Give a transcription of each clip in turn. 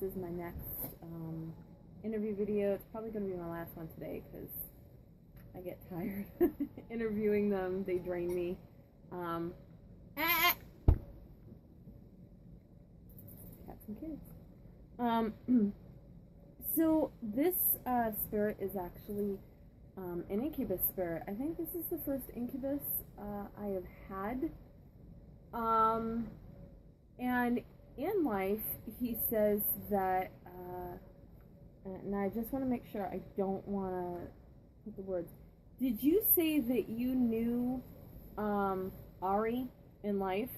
is my next interview video. It's probably going to be my last one today because I get tired interviewing them. They drain me. Got some kids. So this spirit is actually an incubus spirit. I think this is the first incubus I have had. And in life, he says that, and I just want to make sure I don't want to put the words. Did you say that you knew Ari in life?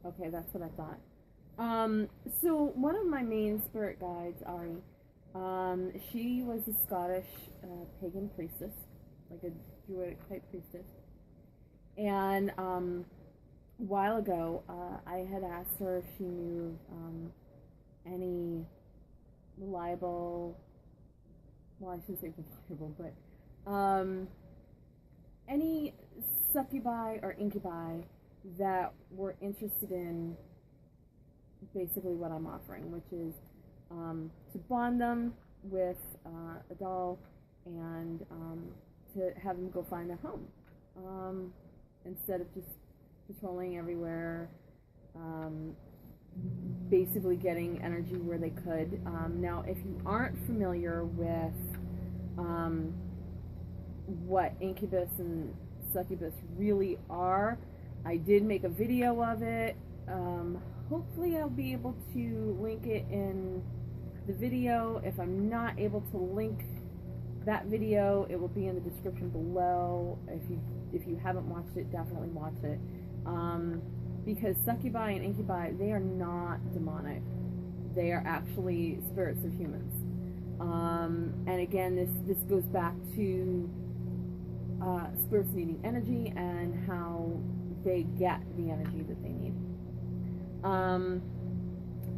Okay, that's what I thought. So one of my main spirit guides, Ari, she was a Scottish pagan priestess, like a druidic type priestess. And a while ago, I had asked her if she knew any reliable, well, I shouldn't say reliable, but any succubi or incubi that were interested in basically what I'm offering, which is to bond them with a doll and to have them go find their home instead of just patrolling everywhere, basically getting energy where they could. Now, if you aren't familiar with what incubus and succubus really are, I did make a video of it. Hopefully I'll be able to link it in the video. If I'm not able to link that video, it will be in the description below. If you haven't watched it, definitely watch it. Because succubi and incubi, they are not demonic. They are actually spirits of humans. And again, this goes back to spirits needing energy and how they get the energy that they need.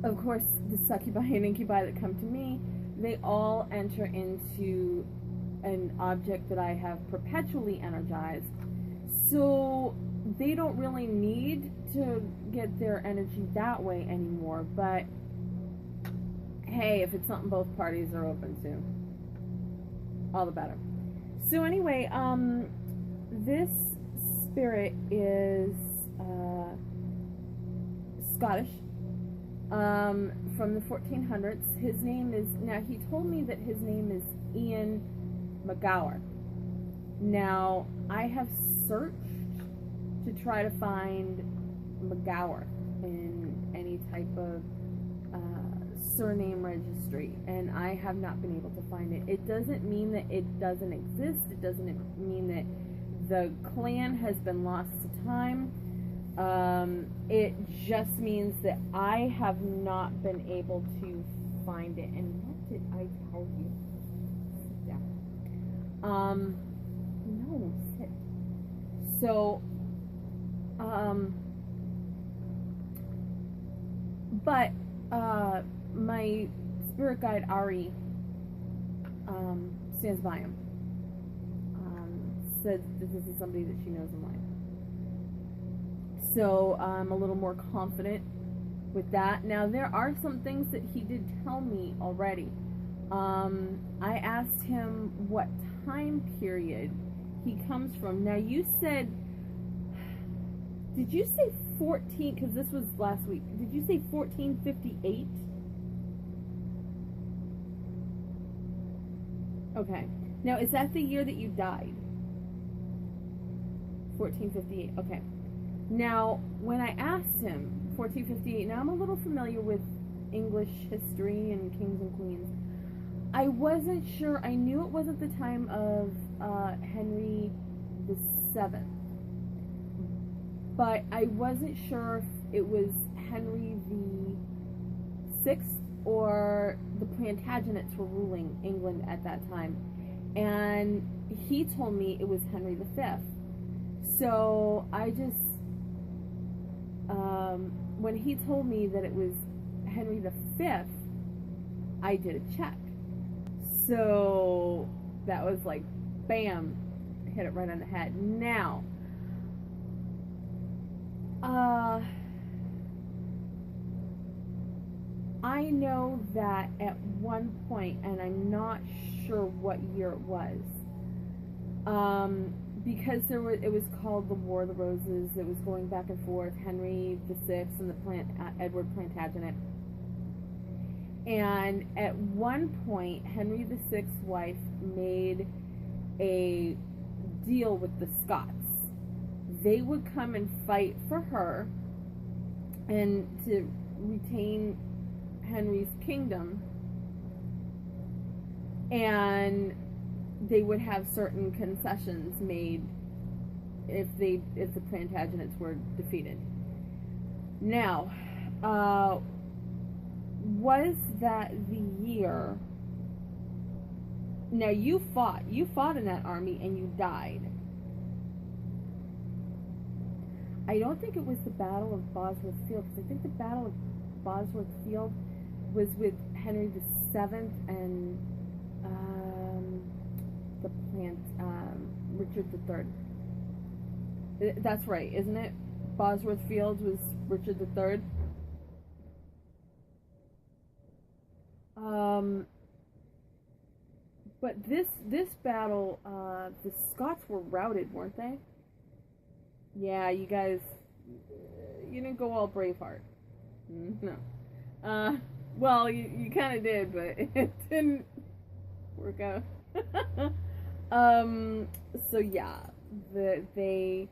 Of course, the succubi and incubi that come to me, they all enter into an object that I have perpetually energized. So they don't really need to get their energy that way anymore, but hey, if it's something both parties are open to, all the better. So anyway, this spirit is Scottish, from the 1400s. His name is, now he told me that his name is Ian McGower. Now, I have searched to try to find McGower in any type of surname registry, and I have not been able to find it. It doesn't mean that it doesn't exist. It doesn't mean that the clan has been lost to time. It just means that I have not been able to find it. And what did I tell you? Sit down. No, sit. So, but, my spirit guide, Ari, stands by him. Said that this is somebody that she knows in life. So I'm a little more confident with that. Now, there are some things that he did tell me already. I asked him what time period he comes from. Now, you said, did you say 14, because this was last week, did you say 1458? Okay. Now, is that the year that you died? 1458, okay. Now, when I asked him, 1458, now I'm a little familiar with English history and kings and queens. I wasn't sure, I knew it wasn't the time of Henry VII, but I wasn't sure if it was Henry VI or the Plantagenets were ruling England at that time. And he told me it was Henry V. So I just, when he told me that it was Henry V, I did a check. So that was like, bam, hit it right on the head. Now, I know that at one point, and I'm not sure what year it was, because it was called the War of the Roses. It was going back and forth, Henry VI and Edward Plantagenet. And at one point, Henry VI's wife made a deal with the Scots. They would come and fight for her and to retain Henry's kingdom, and they would have certain concessions made if the Plantagenets were defeated. Now, was that the year? Now you fought in that army and you died. I don't think it was the Battle of Bosworth Field, because I think the Battle of Bosworth Field was with Henry VII and Richard III. That's right, isn't it? Bosworth Field was Richard III. But this battle, the Scots were routed, weren't they? Yeah, you guys, you didn't go all Braveheart. No. Well, you kind of did, but it didn't work out. So yeah, and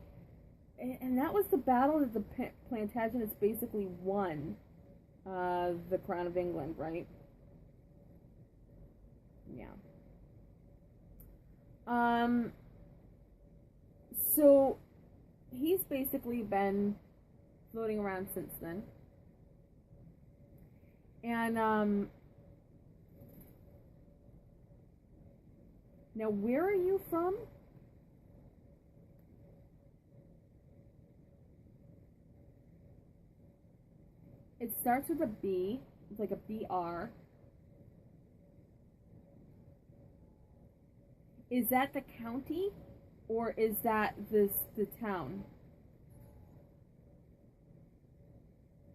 that was the battle that the Plantagenets basically won the crown of England, right? Yeah. So he's basically been floating around since then. And now where are you from? It starts with a B, it's like a BR. Is that the county, or is that the town?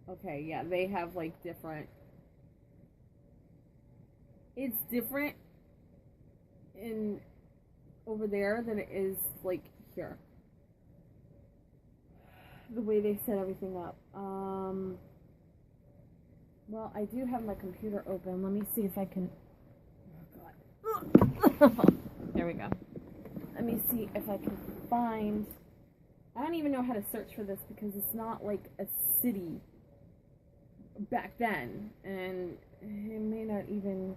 Okay, yeah, they have like different. It's different in over there than it is like here. The way they set everything up. Well, I do have my computer open. Let me see if I can. Oh God. There we go. Let me see if I can find. I don't even know how to search for this because it's not like a city back then, and it may not even.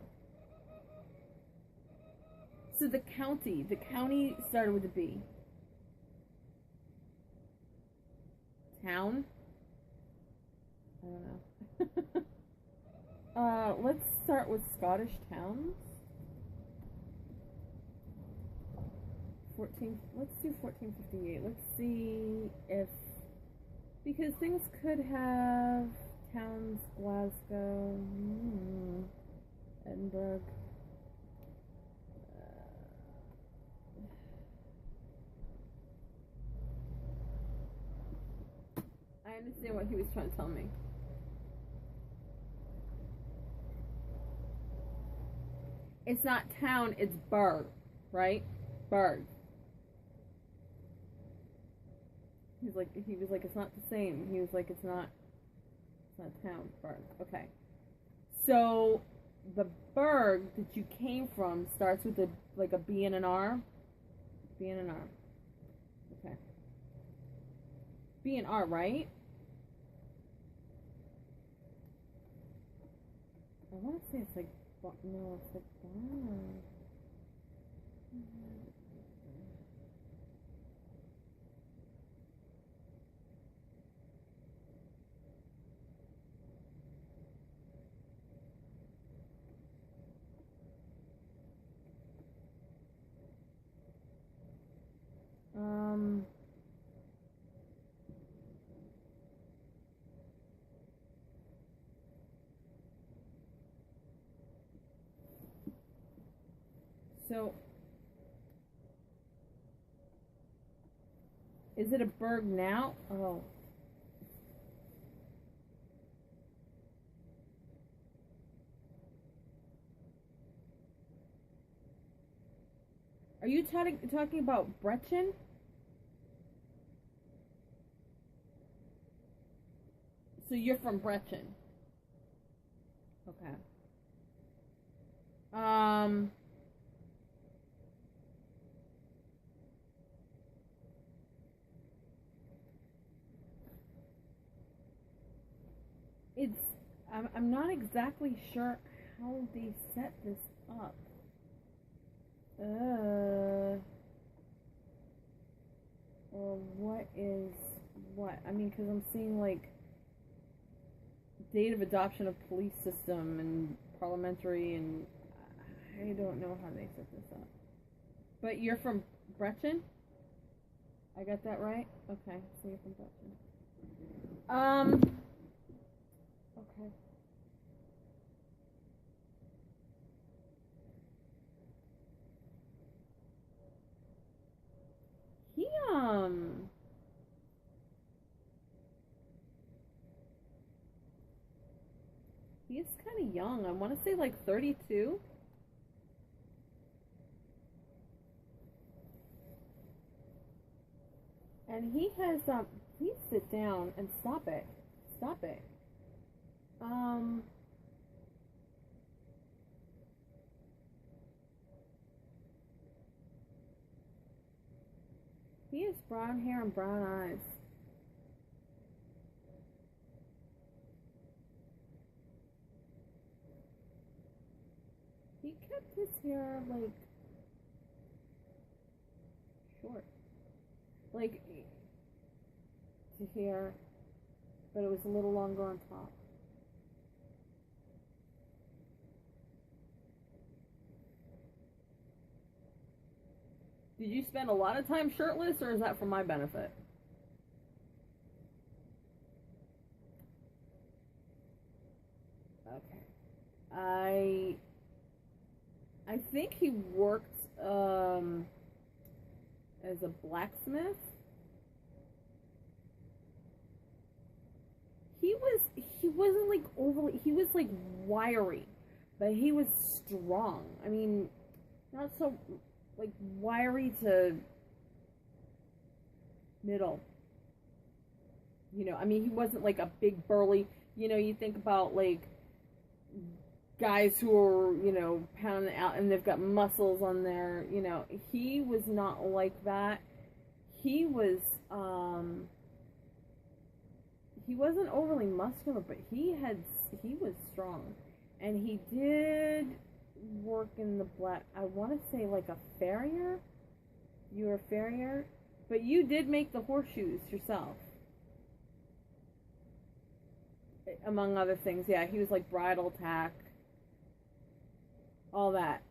So the county started with a B. Town? I don't know. Let's start with Scottish towns. Let's do 1458. Let's see if, because things could have towns, Glasgow, Edinburgh. I understand what he was trying to tell me. It's not town, it's burg, right? Burg. He was like, it's not the same. He was like, it's not town, burg. Okay. So the burg that you came from starts with a B and an R. B and an R. Okay. B and R, right? I want to say it's like, no, it's like bar. So, is it a burg now? Oh. Are you talking about Brechen? So you're from Brechen. Okay. It's I'm not exactly sure how they set this up. Or what is what? I mean, because I'm seeing like date of adoption of police system and parliamentary, and I don't know how they set this up. But you're from Brechen? I got that right? Okay, so you're from Brechen. Okay. He, he's kind of young. I want to say like 32. And he has, please sit down and stop it. Stop it. He has brown hair and brown eyes. He kept his hair, like, short. Like, to here, but it was a little longer on top. Did you spend a lot of time shirtless, or is that for my benefit? Okay. I think he worked as a blacksmith. He wasn't like overly, he was like wiry, but he was strong. I mean, not so like wiry to middle. You know, I mean, he wasn't like a big burly, you know, you think about like guys who are, you know, pounding out and they've got muscles on their, you know, he was not like that. He was, he wasn't overly muscular, but he was strong. And he did work in the black, I want to say like a farrier. You were a farrier, but you did make the horseshoes yourself. Among other things, yeah, he was like bridle tack, all that.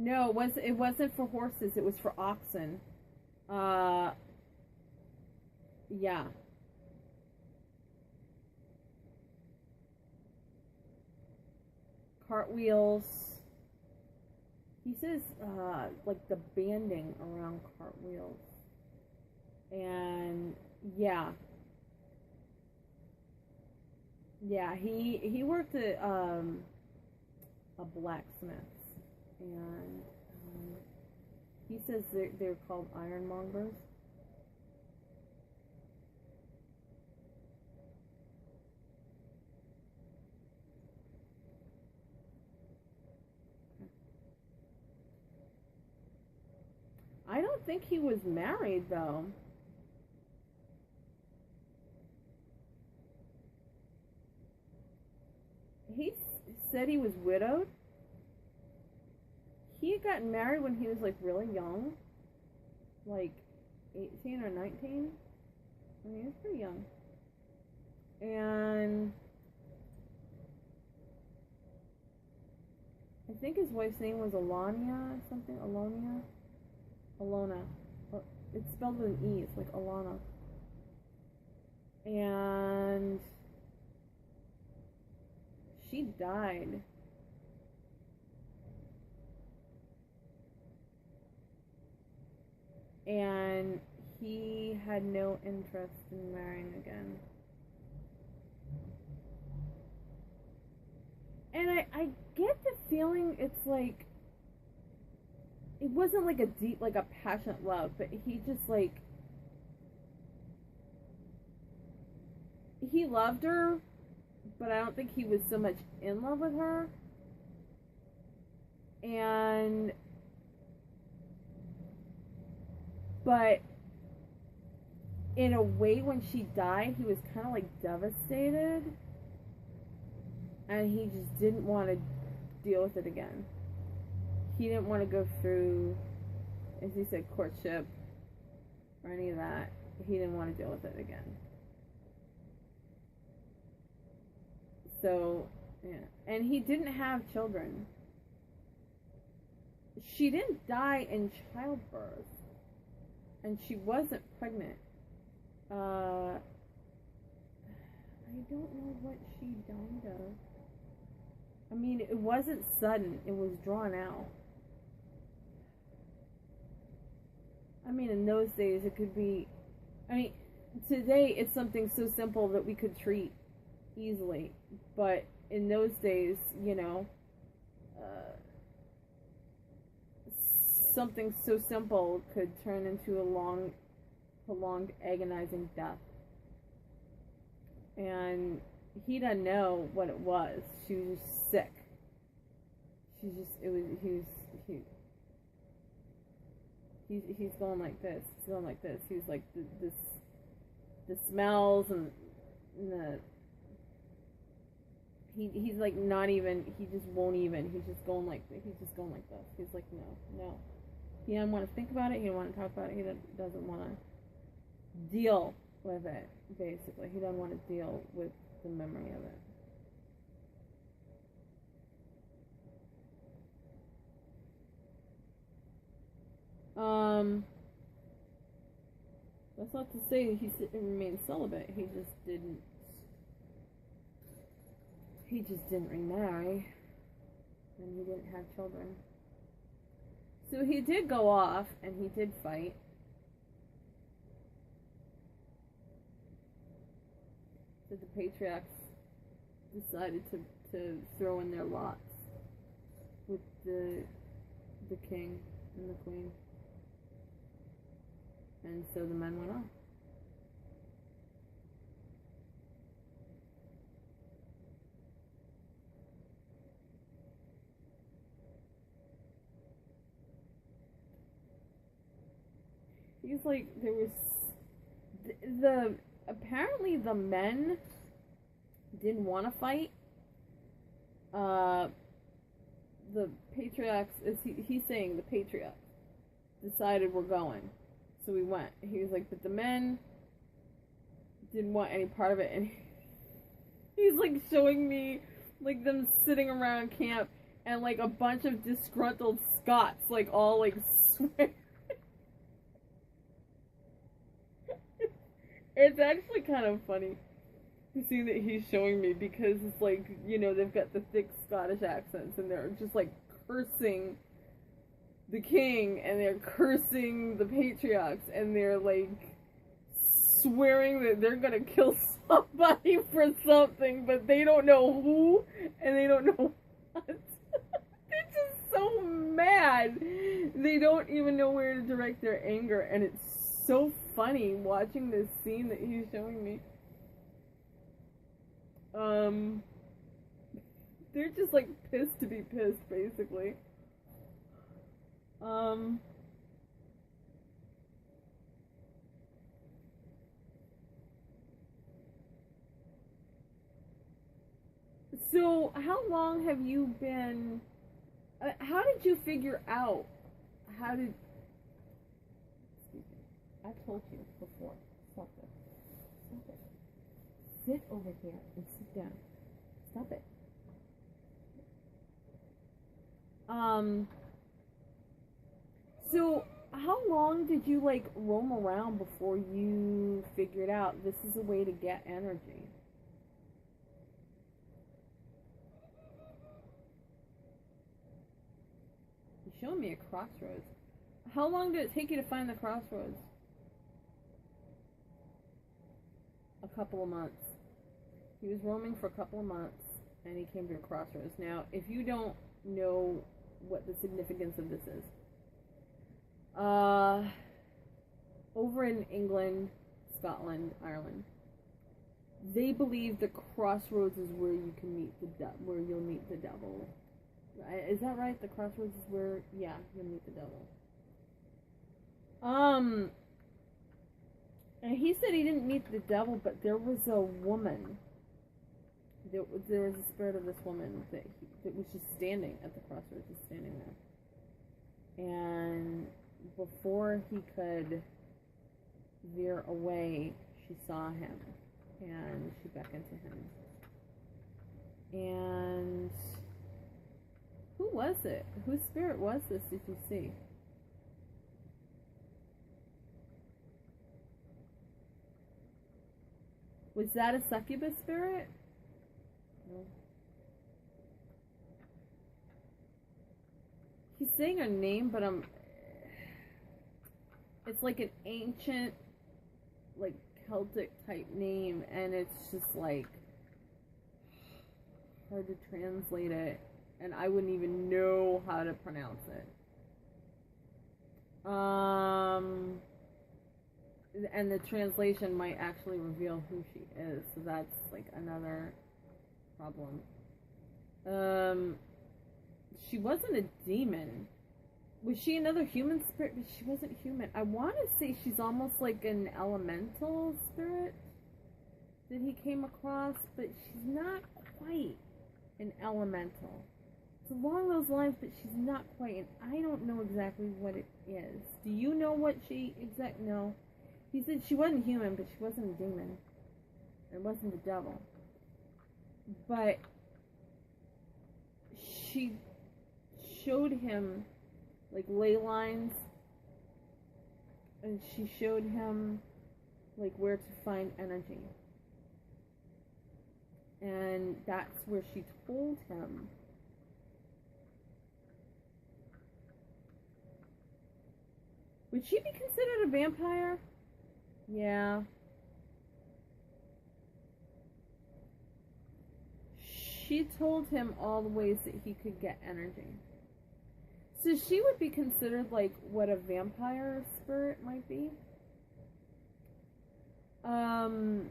No, it wasn't for horses. It was for oxen. Yeah. Cartwheels. He says, like the banding around cartwheels. And yeah. Yeah, he worked at a blacksmith, and he says they're called Ironmongers. I don't think he was married though. He said he was widowed. He had gotten married when he was like really young, like 18 or 19. I mean, he was pretty young. And I think his wife's name was Alania or something. Alona. It's spelled with an E. It's like Alana. And she died. And he had no interest in marrying again. And I get the feeling it's like, it wasn't like a deep, like a passionate love, but he just like, he loved her, but I don't think he was so much in love with her. But in a way, when she died, he was kind of like devastated, and he just didn't want to deal with it again. He didn't want to go through, as he said, courtship or any of that. He didn't want to deal with it again. So, yeah. And he didn't have children. She didn't die in childbirth. And she wasn't pregnant. I don't know what she died of. I mean, it wasn't sudden. It was drawn out. I mean, in those days, it could be... I mean, today, it's something so simple that we could treat easily. But in those days, you know, something so simple could turn into a long, prolonged, agonizing death. And he doesn't know what it was. She was just sick. He's going like this. He's going like this. He's like the smells and the. He's like not even. He just won't even. He's just going like this. He's like no. He doesn't want to think about it. He doesn't want to talk about it. He doesn't want to deal with it. Basically, he doesn't want to deal with the memory of it. That's not to say he remained celibate. He just didn't remarry, and he didn't have children. So he did go off, and he did fight. So the patriarchs decided to throw in their lots with the king and the queen. And so the men went off. He's like, there was apparently the men didn't want to fight. The patriarchs, he's saying the patriarchs decided we're going. So we went. He was like, but the men didn't want any part of it. And he's like showing me like them sitting around camp and like a bunch of disgruntled Scots like all like swear. It's actually kind of funny to see that he's showing me, because it's like, you know, they've got the thick Scottish accents and they're just like cursing the king and they're cursing the patriarchs and they're like swearing that they're gonna kill somebody for something, but they don't know who and they don't know what. They're just so mad. They don't even know where to direct their anger, and it's so funny watching this scene that he's showing me. They're just like pissed to be pissed, basically. So how long have you been, how did you figure out, excuse me, I've told you before, stop it, sit over here and sit down, stop it. So how long did you like roam around before you figured out this is a way to get energy? You're showing me a crossroads. How long did it take you to find the crossroads? a couple of months. He was roaming for a couple of months, and he came to a crossroads. Now, if you don't know what the significance of this is, over in England, Scotland, Ireland, they believe the crossroads is where you can meet where you'll meet the devil. Is that right? The crossroads is where, yeah, you'll meet the devil. And he said he didn't meet the devil, but there was a woman. There was a spirit of this woman that was just standing at the crossroads, just standing there. And before he could veer away, she saw him, and she beckoned to him. And who was it? Whose spirit was this, did you see? Was that a succubus spirit? No. He's saying her name, but it's like an ancient, like, Celtic type name, and it's just like hard to translate it, and I wouldn't even know how to pronounce it. And the translation might actually reveal who she is, so that's like another problem. She wasn't a demon. Was she another human spirit? But she wasn't human. I want to say she's almost like an elemental spirit that he came across, but she's not quite an elemental. It's along those lines, but she's not quite, and I don't know exactly what it is. Do you know what she No. He said she wasn't human, but she wasn't a demon. It wasn't the devil. But she showed him like ley lines, and she showed him like where to find energy. And that's where she told him would she be considered a vampire? Yeah. She told him all the ways that he could get energy. So she would be considered like what a vampire spirit might be. And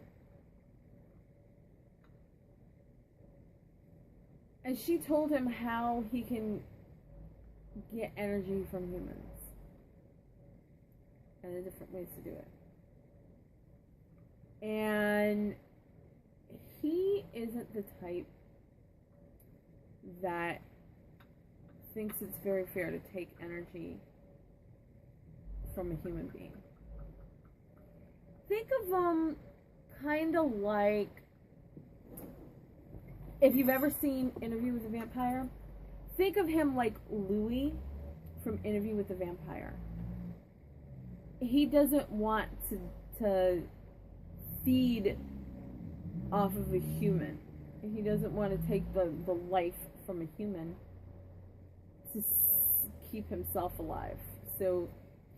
she told him how he can get energy from humans. And the different ways to do it. And he isn't the type that thinks it's very fair to take energy from a human being. Think of kind of like, if you've ever seen Interview with a Vampire, think of him like Louis from Interview with a Vampire. He doesn't want to feed off of a human. He doesn't want to take the life from a human to keep himself alive. So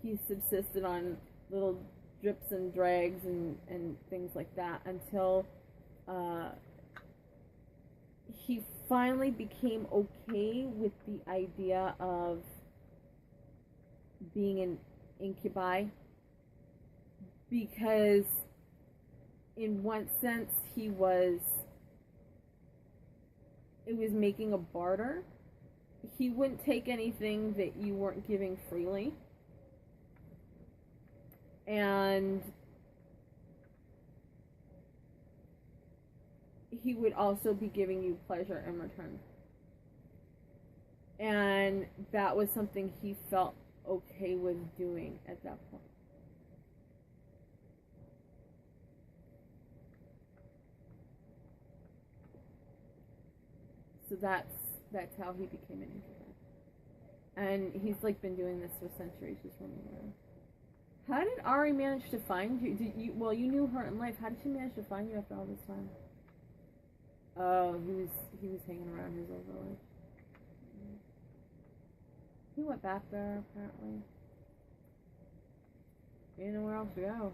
he subsisted on little drips and drags and things like that until he finally became okay with the idea of being an incubi, because in one sense it was making a barter. He wouldn't take anything that you weren't giving freely, and he would also be giving you pleasure in return. And that was something he felt okay with doing at that point. So that's how he became an incubi. And he's like been doing this for centuries, just roaming around. How did Ari manage to find you? Well, you knew her in life. How did she manage to find you after all this time? Oh, he was hanging around his old village. He went back there, apparently. He didn't know where else to go.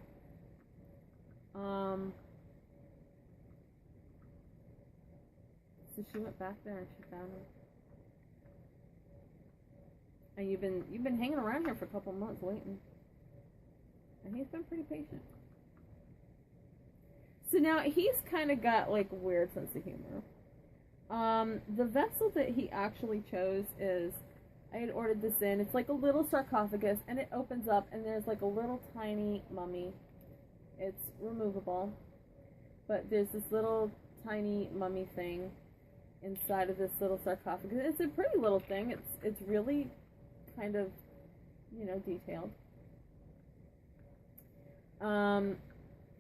So she went back there and she found him. And you've been hanging around here for a couple months waiting. And he's been pretty patient. So now he's kind of got like a weird sense of humor. The vessel that he actually chose is, I had ordered this in. It's like a little sarcophagus, and it opens up, and there's like a little tiny mummy. It's removable, but there's this little tiny mummy thing inside of this little sarcophagus. It's a pretty little thing. It's really kind of, you know, detailed.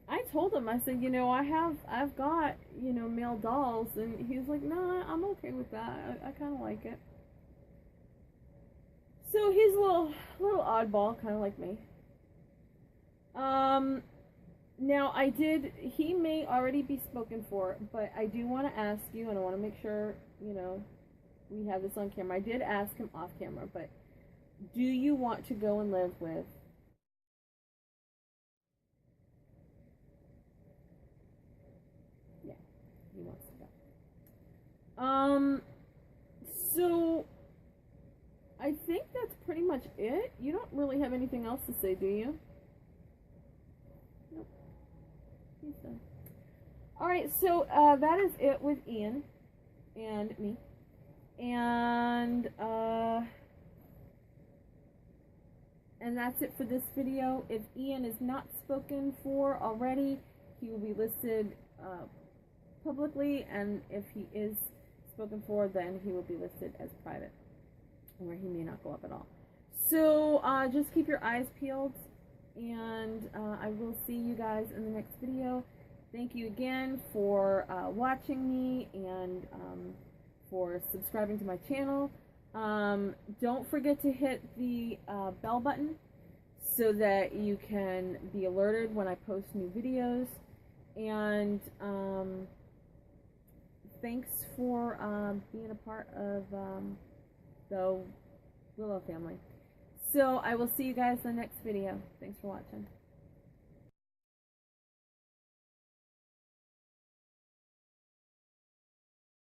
I told him, I said, you know, I've got, you know, male dolls, and he's like, no, I'm okay with that. I kind of like it. So he's a little oddball, kind of like me. Now he may already be spoken for, but I do want to ask you, and I want to make sure, you know, we have this on camera. I did ask him off camera, but do you want to go and live with? Yeah, he wants to go. So I think that's pretty much it. You don't really have anything else to say, do you? Nope. He's done. Alright, so that is it with Ian and me. And that's it for this video. If Ian is not spoken for already, he will be listed publicly, and if he is spoken for, then he will be listed as private, where he may not go up at all. So just keep your eyes peeled, and I will see you guys in the next video. Thank you again for watching me, and for subscribing to my channel. Don't forget to hit the bell button so that you can be alerted when I post new videos. And thanks for being a part of the Willow family. So I will see you guys in the next video. Thanks for watching.